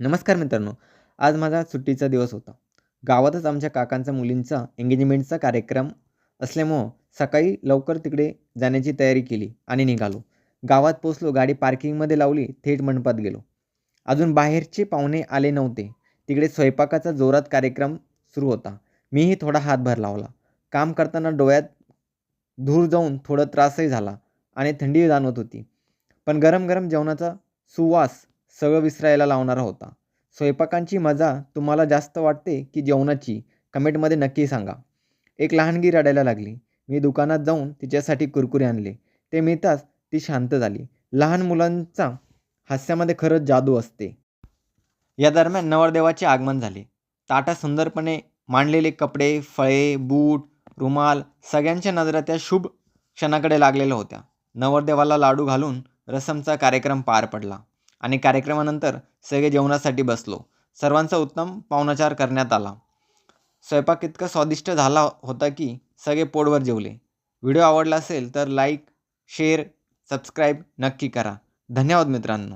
नमस्कार मित्रांनो. आज माझा सुट्टीचा दिवस होता. गावातच आमच्या काकांचा मुलींचा एंगेजमेंटचा कार्यक्रम असल्यामुळं सकाळी लवकर तिकडे जाण्याची तयारी केली आणि निघालो. गावात पोहोचलो, गाडी पार्किंगमध्ये लावली, थेट मंडपात गेलो. अजून बाहेरचे पाहुणे आले नव्हते. तिकडे स्वयंपाकाचा जोरात कार्यक्रम सुरू होता. मीही थोडा हातभार लावला. काम करताना डोळ्यात धूर जाऊन थोडा त्रासही झाला आणि थंडी जाणवत होती. पण गरम-गरम जेवणाचा सुवास सगळं विसरायला लावणारा होता. स्वयंपाकाची मजा तुम्हाला जास्त वाटते की जेवणाची? कमेंटमध्ये नक्की सांगा. एक लहानगी रडायला लागली. मी दुकानात जाऊन तिच्यासाठी कुरकुरे आणले. ते मिळताच ती शांत झाली. लहान मुलांचा हास्यामध्ये खरंच जादू असते. या दरम्यान नवरदेवाचे आगमन झाले. ताटात सुंदरपणे मांडलेले कपडे, फळे, बूट, रुमाल सगळ्यांच्या नजरा त्या शुभ क्षणाकडे लागलेल्या होत्या. नवरदेवाला लाडू घालून रसमचा कार्यक्रम पार पडला आणि कार्यक्रमानंतर सगळे जेवणासाठी बसलो. सर्वांचा उत्तम पाहुणचार करण्यात आला. स्वयंपाक इतका स्वादिष्ट झाला होता की सगळे पोटभर जेवले. व्हिडिओ आवडला असेल तर लाईक, शेअर, सबस्क्राईब नक्की करा. धन्यवाद मित्रांनो.